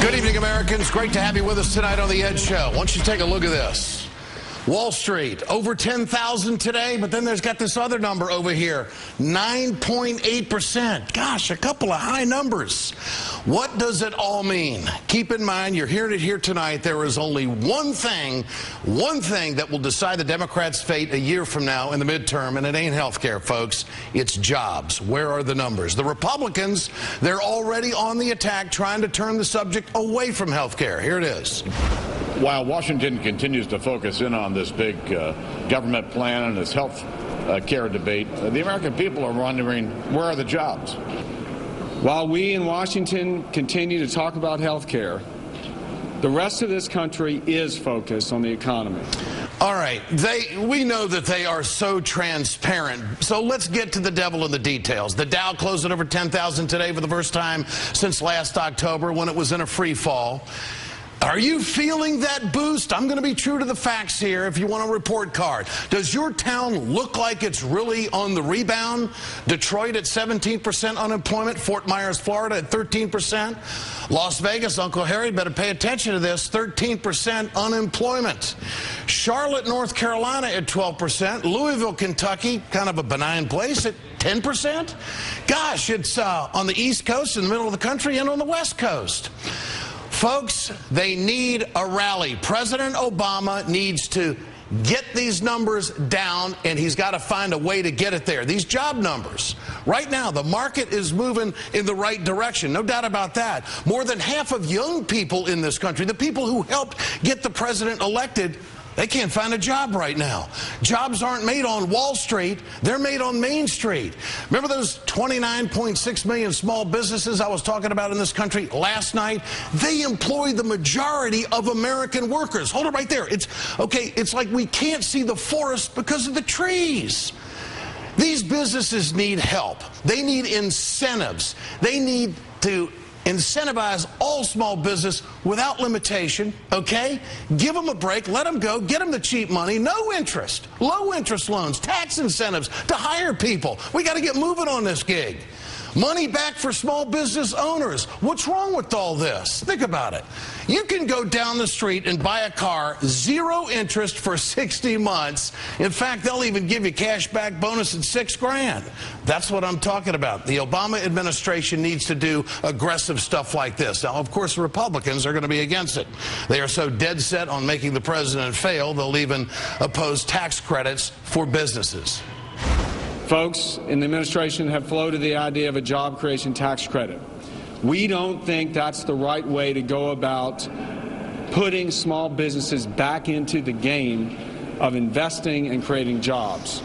Good evening, Americans. Great to have you with us tonight on The Ed Show. Why don't you take a look at this? Wall Street, over 10,000 today, but then there's got this other number over here, 9.8%. Gosh, a couple of high numbers. What does it all mean? Keep in mind, you're hearing it here tonight, there is only one thing that will decide the Democrats' fate a year from now in the midterm, and it ain't health care, folks. It's jobs. Where are the numbers? The Republicans, they're already on the attack, trying to turn the subject away from health care. Here it is. While Washington continues to focus in on this big government plan and this health care debate, the American people are wondering, where are the jobs? While we in Washington continue to talk about health care, the rest of this country is focused on the economy. All right, we know that they are so transparent. So let's get to the devil in the details. The Dow closed at over 10,000 today for the first time since last October when it was in a free fall. Are you feeling that boost? I'm going to be true to the facts here if you want a report card. Does your town look like it's really on the rebound? Detroit at 17% unemployment, Fort Myers, Florida at 13%. Las Vegas, Uncle Harry, better pay attention to this, 13% unemployment. Charlotte, North Carolina at 12%. Louisville, Kentucky, kind of a benign place at 10%. Gosh, it's on the East Coast, in the middle of the country, and on the West Coast. Folks, they need a rally. President Obama needs to get these numbers down, and he's got to find a way to get it there. These job numbers, right now, the market is moving in the right direction. No doubt about that. More than half of young people in this country, the people who helped get the president elected, they can't find a job right now. Jobs aren't made on Wall Street. They're made on Main Street. Remember those 29.6 million small businesses I was talking about in this country last night? They employ the majority of American workers. Hold it right there. It's like we can't see the forest because of the trees. These businesses need help. They need incentives. They need to incentivize all small business without limitation, okay? Give them a break, let them go, get them the cheap money, no interest, low interest loans, tax incentives to hire people. We got to get moving on this gig. Money back for small business owners. What's wrong with all this? Think about it. You can go down the street and buy a car, zero interest for 60 months. In fact, they'll even give you cash back bonus at $6,000. That's what I'm talking about. The Obama administration needs to do aggressive stuff like this. Now, of course, Republicans are going to be against it. They are so dead set on making the president fail, they'll even oppose tax credits for businesses. Folks in the administration have floated the idea of a job creation tax credit. We don't think that's the right way to go about putting small businesses back into the game of investing and creating jobs.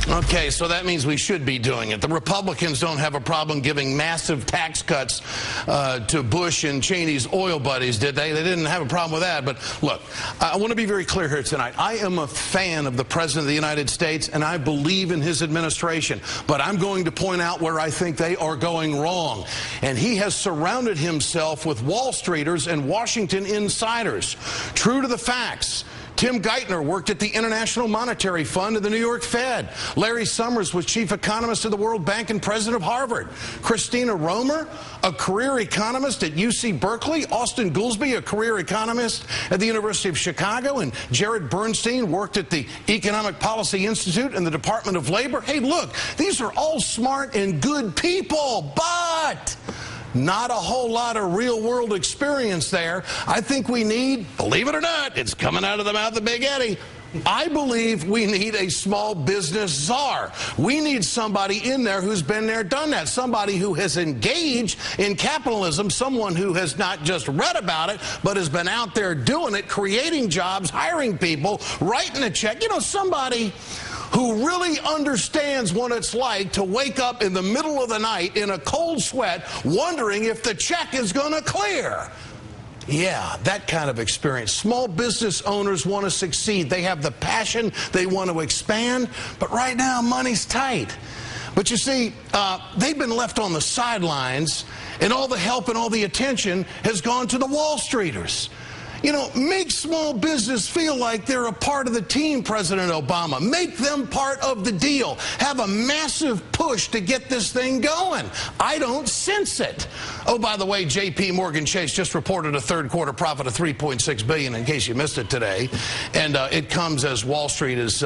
Okay, so that means we should be doing it. The Republicans don't have a problem giving massive tax cuts to Bush and Cheney's oil buddies, did they? They didn't have a problem with that. But look, I want to be very clear here tonight. I am a fan of the President of the United States, and I believe in his administration. But I'm going to point out where I think they are going wrong. And he has surrounded himself with Wall Streeters and Washington insiders. True to the facts, Tim Geithner worked at the International Monetary Fund and the New York Fed. Larry Summers was chief economist of the World Bank and president of Harvard. Christina Romer, a career economist at UC Berkeley. Austin Goolsbee, a career economist at the University of Chicago. And Jared Bernstein worked at the Economic Policy Institute and the Department of Labor. Hey, look, these are all smart and good people, but not a whole lot of real-world experience there. I think we need, believe it or not, it's coming out of the mouth of Big Eddie, I believe we need a small business czar. We need somebody in there who's been there, done that, somebody who has engaged in capitalism, someone who has not just read about it, but has been out there doing it, creating jobs, hiring people, writing a check. You know, somebody who really understands what it's like to wake up in the middle of the night in a cold sweat wondering if the check is going to clear. Yeah, that kind of experience. Small business owners want to succeed. They have the passion. They want to expand. But right now, money's tight. But you see, they've been left on the sidelines, and all the help and all the attention has gone to the Wall Streeters. You know, make small business feel like they're a part of the team, President Obama. Make them part of the deal. Have a massive push to get this thing going. I don't sense it. Oh, by the way, J.P. Morgan Chase just reported a third quarter profit of $3.6 billion, in case you missed it today. And it comes as Wall Street is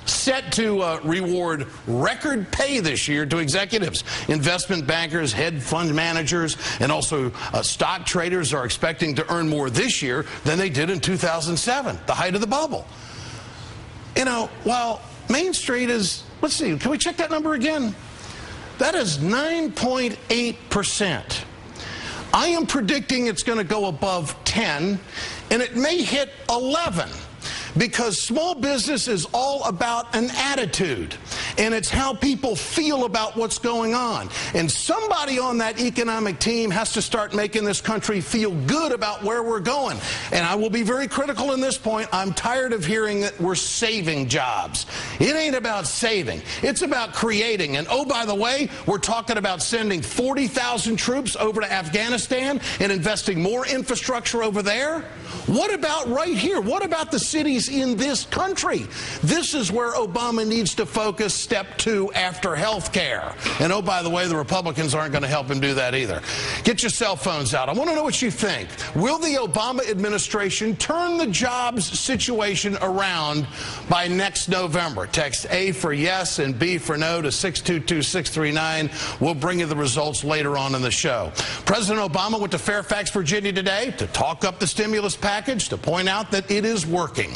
set to reward record pay this year to executives. Investment bankers, hedge fund managers, and also stock traders are expecting to earn more this year than they did in 2007, the height of the bubble. You know, while Main Street is, let's see, can we check that number again? That is 9.8%. I am predicting it's going to go above 10, and it may hit 11. Because small business is all about an attitude, and it's how people feel about what's going on. And somebody on that economic team has to start making this country feel good about where we're going. And I will be very critical in this point. I'm tired of hearing that we're saving jobs. It ain't about saving. It's about creating. And oh, by the way, we're talking about sending 40,000 troops over to Afghanistan and investing more infrastructure over there. What about right here? What about the cities in this country? This is where Obama needs to focus step 2 after health care. And oh, by the way, the Republicans aren't going to help him do that either. Get your cell phones out. I want to know what you think. Will the Obama administration turn the jobs situation around by next November? Text A for yes and B for no to 622-639. We'll bring you the results later on in the show. President Obama went to Fairfax, Virginia today to talk up the stimulus package, to point out that it is working.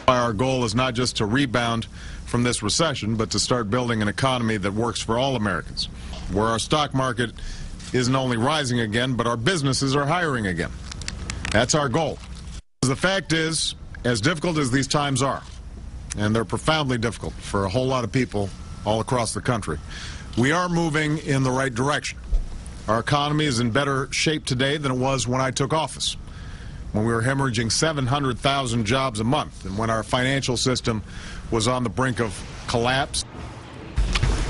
Our goal is not just to rebound from this recession, but to start building an economy that works for all Americans, where our stock market isn't only rising again, but our businesses are hiring again. That's our goal. The fact is, as difficult as these times are, and they're profoundly difficult for a whole lot of people all across the country, we are moving in the right direction. Our economy is in better shape today than it was when I took office, when we were hemorrhaging 700,000 jobs a month, and when our financial system was on the brink of collapse.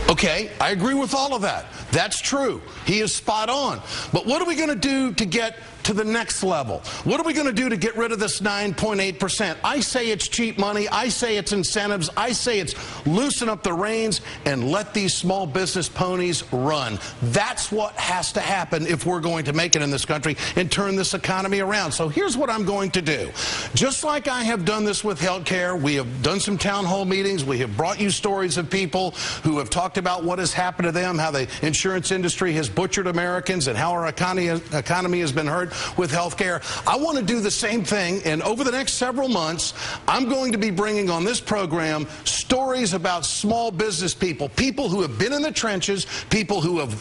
Okay, I agree with all of that. That's true. He is spot on. But what are we going to do to get to the next level? What are we going to do to get rid of this 9.8%? I say it's cheap money. I say it's incentives. I say it's loosen up the reins and let these small business ponies run. That's what has to happen if we're going to make it in this country and turn this economy around. So here's what I'm going to do. Just like I have done this with health care, we have done some town hall meetings. We have brought you stories of people who have talked about what has happened to them, how the insurance industry has butchered Americans, and how our economy has been hurt with health care. I want to do the same thing, and over the next several months, I'm going to be bringing on this program stories about small business people, people who have been in the trenches, people who have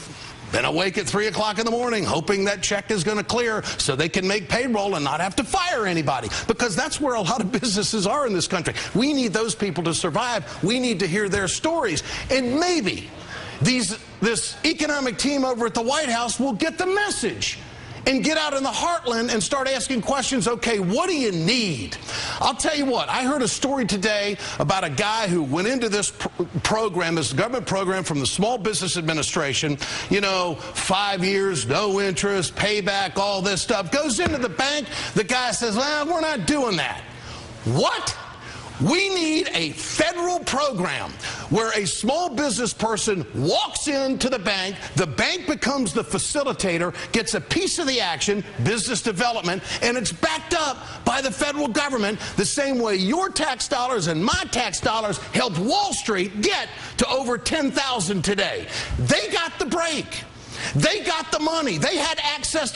been awake at 3 o'clock in the morning hoping that check is going to clear so they can make payroll and not have to fire anybody, because that's where a lot of businesses are in this country. We need those people to survive. We need to hear their stories, and maybe this economic team over at the White House will get the message and get out in the heartland and start asking questions. Okay, what do you need? I'll tell you what, I heard a story today about a guy who went into this program, this government program from the Small Business Administration, you know, 5 years, no interest, payback, all this stuff. Goes into the bank, the guy says, well, we're not doing that. What? We need a federal program where a small business person walks into the bank becomes the facilitator, gets a piece of the action, business development, and it's backed up by the federal government the same way your tax dollars and my tax dollars helped Wall Street get to over 10,000 today. They got the break. They got the money. They had access